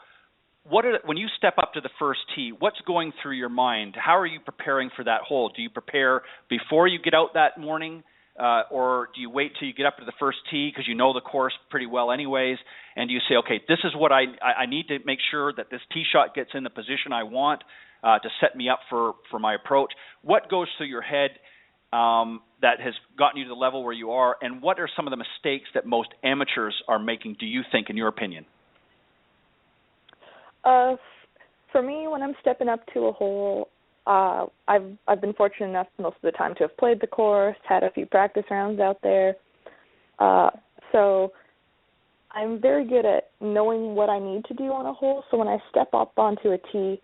B: When you step up to the first tee, what's going through your mind? How are you preparing for that hole? Do you prepare before you get out that morning, or do you wait till you get up to the first tee because you know the course pretty well anyways, and do you say, okay, this is what I need to make sure that this tee shot gets in the position I want to set me up for my approach? What goes through your head that has gotten you to the level where you are, and what are some of the mistakes that most amateurs are making, do you think, in your opinion?
D: For me, when I'm stepping up to a hole, I've been fortunate enough most of the time to have played the course, had a few practice rounds out there. So I'm very good at knowing what I need to do on a hole. So when I step up onto a tee,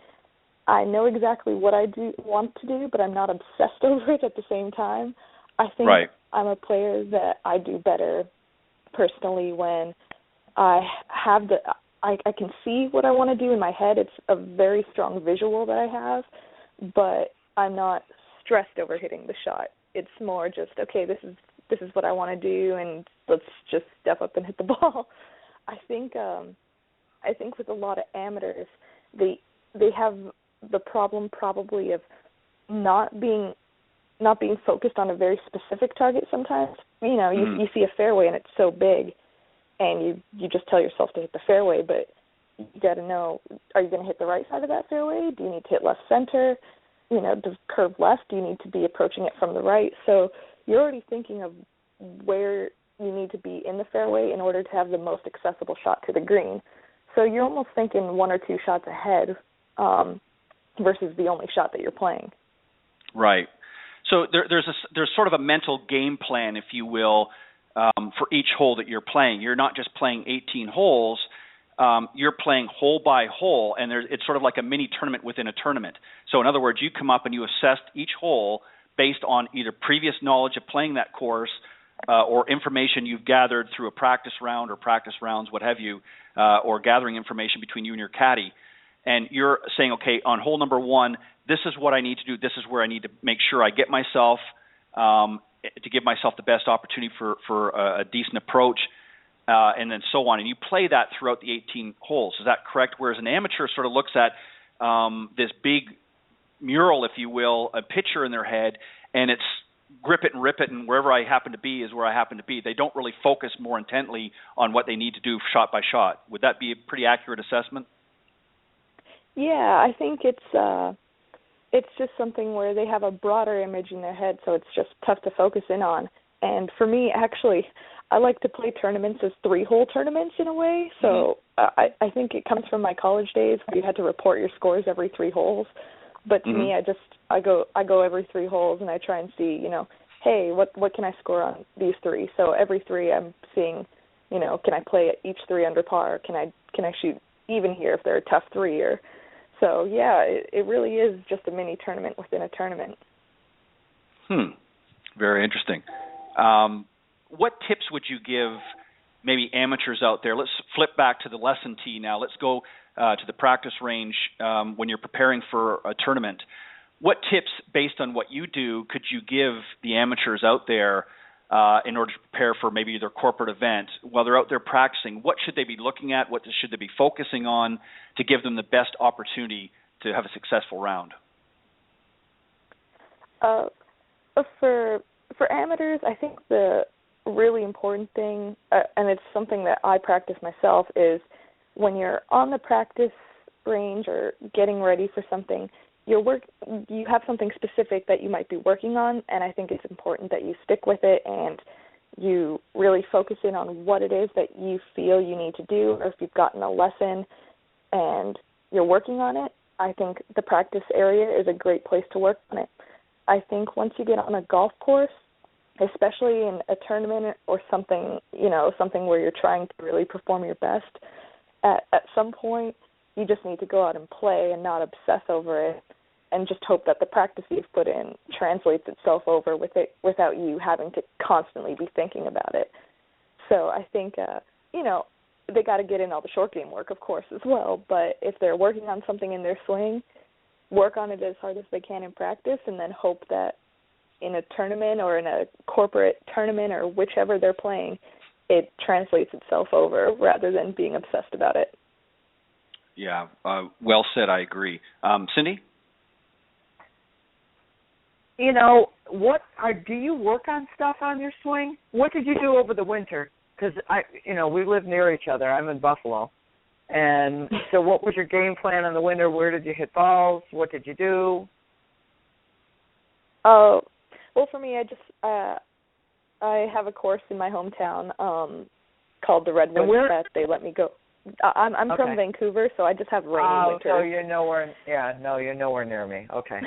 D: I know exactly what I want to do, but I'm not obsessed over it at the same time. I think I'm a player that I do better personally when I have I can see what I want to do in my head. It's a very strong visual that I have, but I'm not stressed over hitting the shot. It's more just, okay, this is what I want to do, and let's just step up and hit the ball. I think with a lot of amateurs, they have the problem probably of not being focused on a very specific target sometimes. You know, you see a fairway and it's so big, and you just tell yourself to hit the fairway, but you got to know, are you going to hit the right side of that fairway? Do you need to hit left center? You know, does curve left? Do you need to be approaching it from the right? So you're already thinking of where you need to be in the fairway in order to have the most accessible shot to the green. So you're almost thinking one or two shots ahead versus the only shot that you're playing.
B: Right. So there's sort of a mental game plan, if you will, for each hole that you're playing. You're not just playing 18 holes. You're playing hole by hole, and it's sort of like a mini tournament within a tournament. So in other words, you come up and you assess each hole based on either previous knowledge of playing that course or information you've gathered through a practice round or practice rounds, what have you, or gathering information between you and your caddy. And you're saying, okay, on hole number one, this is what I need to do. This is where I need to make sure I get myself to give myself the best opportunity for a decent approach, and then so on. And you play that throughout the 18 holes. Is that correct? Whereas an amateur sort of looks at this big mural, if you will, a picture in their head, and it's grip it and rip it, and wherever I happen to be is where I happen to be. They don't really focus more intently on what they need to do shot by shot. Would that be a pretty accurate assessment?
D: Yeah, I think it's just something where they have a broader image in their head, so it's just tough to focus in on. And for me, actually, I like to play tournaments as 3-hole tournaments in a way. So I think it comes from my college days where you had to report your scores every 3 holes. But to me, I go every 3 holes and I try and see, you know, hey, what can I score on these 3? So every 3 I'm seeing, you know, can I play at each 3 under par? Can I shoot even here if they're a tough 3-er? So yeah, it really is just a mini tournament within a tournament.
B: Very interesting. What tips would you give maybe amateurs out there? Let's flip back to the lesson tee now. Let's go to the practice range when you're preparing for a tournament. What tips, based on what you do, could you give the amateurs out there in order to prepare for maybe their corporate event? While they're out there practicing, what should they be looking at? What should they be focusing on to give them the best opportunity to have a successful round? For amateurs, I think the really important thing, and it's something that I practice myself, is when you're on the practice range or getting ready for something, you have something specific that you might be working on, and I think it's important that you stick with it and you really focus in on what it is that you feel you need to do, or if you've gotten a lesson and you're working on it, I think the practice area is a great place to work on it. I think once you get on a golf course, especially in a tournament or something, you know, something where you're trying to really perform your best, at some point you just need to go out and play and not obsess over it, and just hope that the practice you've put in translates itself over with it without you having to constantly be thinking about it. So I think, you know, they got to get in all the short game work, of course, as well. But if they're working on something in their swing, work on it as hard as they can in practice, and then hope that in a tournament or in a corporate tournament or whichever they're playing, it translates itself over rather than being obsessed about it. Yeah, well said. I agree. Cindy?
C: You know, do you work on stuff on your swing? What did you do over the winter? Because we live near each other. I'm in Buffalo, and so what was your game plan in the winter? Where did you hit balls? What did you do?
D: Well, for me, I have a course in my hometown called the Redwoods that they let me go. I'm from Vancouver, so I just have rainy winters.
C: Oh, so you're nowhere. Yeah, no, you're nowhere near me. Okay.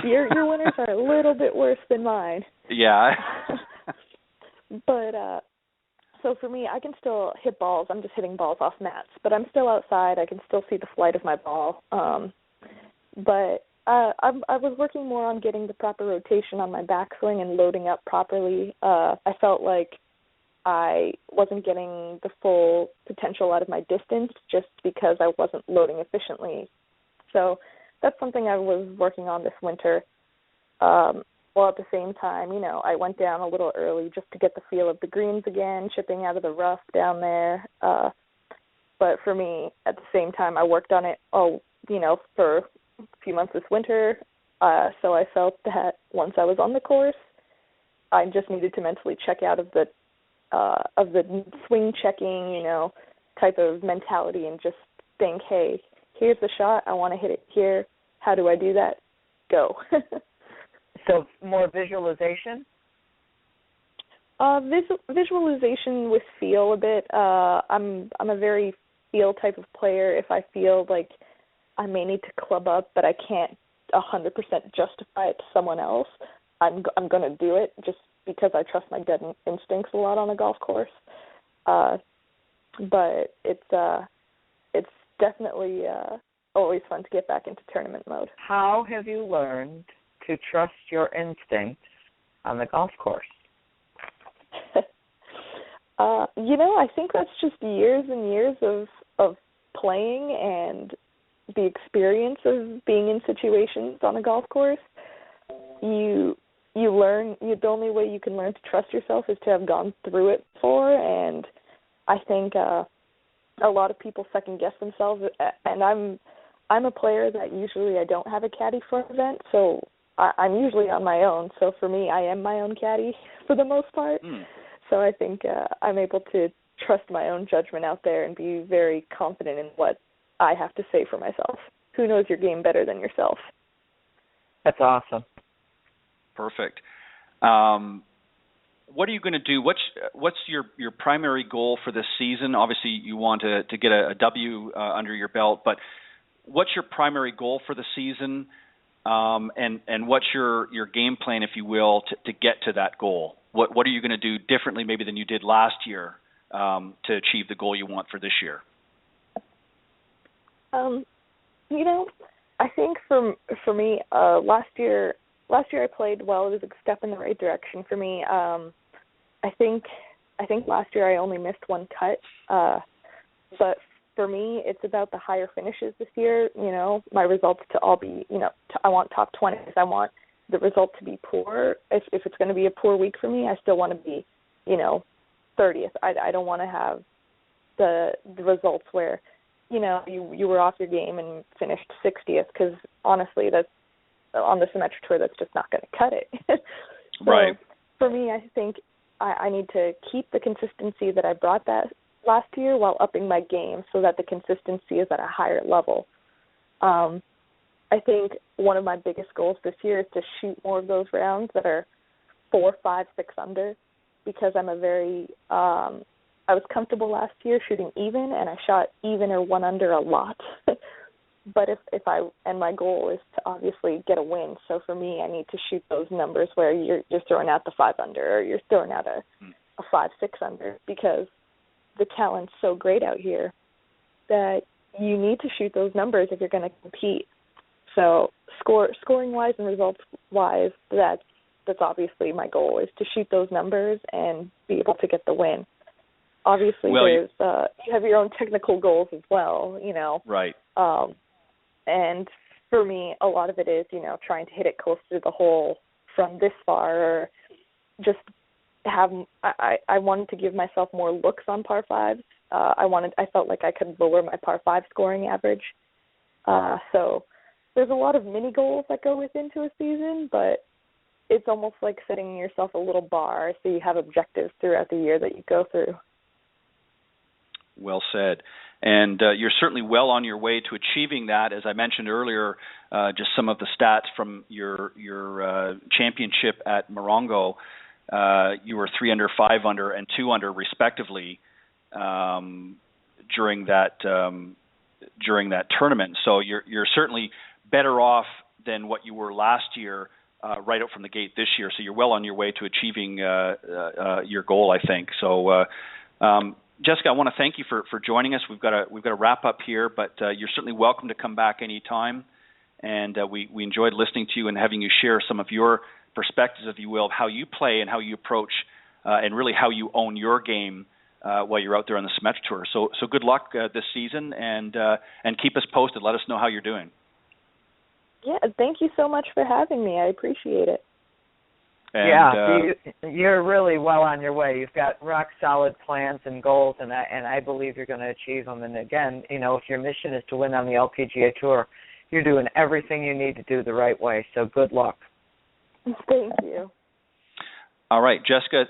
D: Your winters are a little bit worse than mine.
B: Yeah.
D: But so for me, I can still hit balls. I'm just hitting balls off mats, but I'm still outside. I can still see the flight of my ball. But I was working more on getting the proper rotation on my backswing and loading up properly. I felt like I wasn't getting the full potential out of my distance just because I wasn't loading efficiently. So that's something I was working on this winter. While at the same time, I went down a little early just to get the feel of the greens again, chipping out of the rough down there. But for me, at the same time, I worked on it, for a few months this winter. So I felt that once I was on the course, I just needed to mentally check out of the swing checking, type of mentality and just think, hey, here's the shot. I want to hit it here. How do I do that? Go.
C: So more visualization?
D: Visualization with feel a bit. I'm a very feel type of player. If I feel like I may need to club up, but I can't 100% justify it to someone else, I'm going to do it just because I trust my gut instincts a lot on a golf course. But it's definitely always fun to get back into tournament mode.
C: How have you learned to trust your instincts on the golf course?
D: I think that's just years and years of playing and the experience of being in situations on a golf course. You learn. The only way you can learn to trust yourself is to have gone through it before, and I think a lot of people second guess themselves. And I'm a player that usually I don't have a caddy for an event, so I'm usually on my own. So for me, I am my own caddy for the most part. So I think I'm able to trust my own judgment out there and be very confident in what I have to say for myself. Who knows your game better than yourself?
C: That's awesome.
B: Perfect. What are you going to do? What's your primary goal for this season? Obviously, you want to get a W under your belt, but what's your primary goal for the season? And what's your game plan, if you will, to get to that goal? What are you going to do differently maybe than you did last year to achieve the goal you want for this year?
D: I think for me, last year I played well. It was a step in the right direction for me. I think last year I only missed one cut, but for me, it's about the higher finishes this year. My results to all be, I want top 20s. I want the result to be poor. If it's going to be a poor week for me, I still want to be, 30th. I don't want to have the results where, you were off your game and finished 60th, because honestly, that's on the Symetra tour, that's just not going to cut it. So
B: right.
D: For me, I think I need to keep the consistency that I brought that last year while upping my game so that the consistency is at a higher level. I think one of my biggest goals this year is to shoot more of those rounds that are 4, 5, 6 under, because I'm I was comfortable last year shooting even, and I shot even or 1 under a lot. But and my goal is to obviously get a win. So for me, I need to shoot those numbers where you're throwing out the 5 under, or you're throwing out a 5, 6 under, because the talent's so great out here that you need to shoot those numbers if you're going to compete. So scoring-wise and results-wise, that's obviously my goal, is to shoot those numbers and be able to get the win. Obviously, you have your own technical goals as well,
B: Right.
D: And for me, a lot of it is, trying to hit it close to the hole from this far, or just I wanted to give myself more looks on par 5s. I felt like I could lower my par 5 scoring average. So there's a lot of mini goals that go into a season, but it's almost like setting yourself a little bar so you have objectives throughout the year that you go through.
B: Well said. And you're certainly well on your way to achieving that. As I mentioned earlier, just some of the stats from your championship at Morongo, you were 3 under, 5 under, and 2 under respectively during that tournament. So you're certainly better off than what you were last year, right out from the gate this year. So you're well on your way to achieving your goal, I think. So Jessica, I want to thank you for joining us. We've got to wrap up here, but you're certainly welcome to come back anytime. And we enjoyed listening to you and having you share some of your perspectives, if you will, of how you play and how you approach and really how you own your game while you're out there on the Symetra Tour. So good luck this season, and keep us posted. Let us know how you're doing.
D: Yeah, thank you so much for having me. I appreciate it.
B: And,
C: you're really well on your way. You've got rock solid plans and goals, and I believe you're going to achieve them. And again, if your mission is to win on the LPGA Tour, you're doing everything you need to do the right way. So good luck.
D: Thank you.
B: All right, Jessica,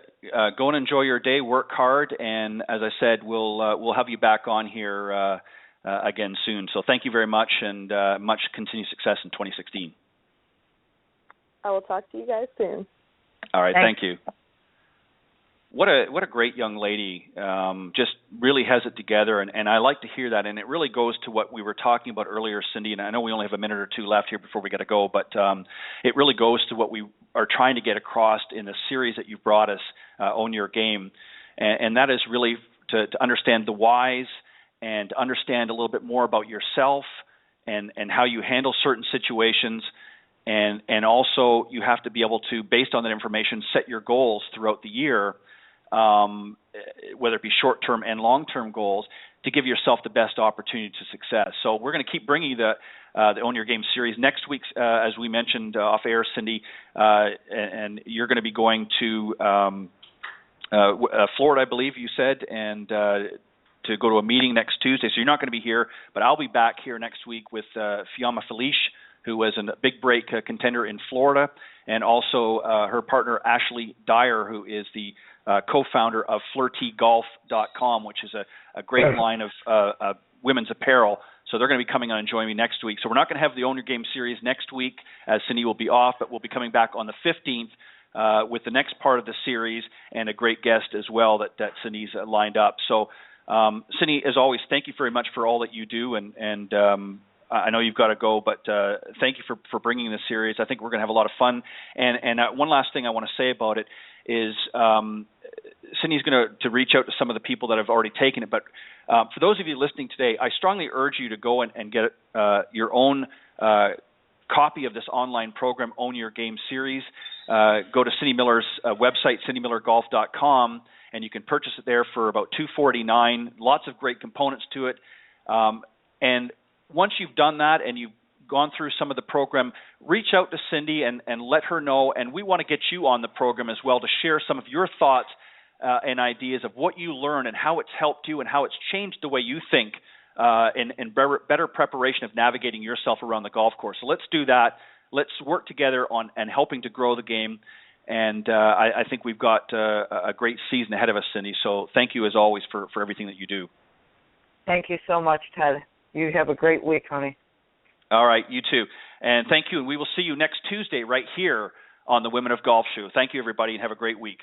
B: go and enjoy your day. Work hard, and as I said, we'll have you back on here again soon. So thank you very much, and much continued success in 2016.
D: I will talk to you guys soon.
B: All right,
C: Thanks.
B: thank you. What a great young lady. Just really has it together, and I like to hear that. And it really goes to what we were talking about earlier, Cindy, and I know we only have a minute or two left here before we got to go, but it really goes to what we are trying to get across in the series that you've brought us, Own Your Game. And that is really to understand the whys and to understand a little bit more about yourself and how you handle certain situations. And also you have to be able to, based on that information, set your goals throughout the year, whether it be short-term and long-term goals, to give yourself the best opportunity to success. So we're going to keep bringing you the Own Your Game series. Next week, as we mentioned off air, Cindy, and you're going to be going to Florida, I believe you said, and to go to a meeting next Tuesday. So you're not going to be here, but I'll be back here next week with Fiamma Felice, who was a big break contender in Florida, and also her partner Ashley Dyer, who is the co-founder of FlirtyGolf.com, which is a great line of women's apparel. So they're going to be coming on and joining me next week. So we're not going to have the Own Your Game series next week, as Cindy will be off, but we'll be coming back on the 15th with the next part of the series and a great guest as well that Cindy's lined up. So Cindy, as always, thank you very much for all that you do, and I know you've got to go, but thank you for bringing this series. I think we're going to have a lot of fun. And one last thing I want to say about it is Cindy's going to reach out to some of the people that have already taken it. But for those of you listening today, I strongly urge you to go and get your own copy of this online program, Own Your Game series. Go to Cindy Miller's website, cindymillergolf.com, and you can purchase it there for about $249. Lots of great components to it. And once you've done that and you've gone through some of the program, reach out to Cindy and let her know. And we want to get you on the program as well to share some of your thoughts and ideas of what you learned and how it's helped you and how it's changed the way you think in better preparation of navigating yourself around the golf course. So let's do that. Let's work together on and helping to grow the game. And I think we've got a great season ahead of us, Cindy. So thank you as always for everything that you do.
C: Thank you so much, Ted. You have a great week, honey.
B: All right, you too. And thank you. And we will see you next Tuesday right here on the Women of Golf Show. Thank you, everybody, and have a great week.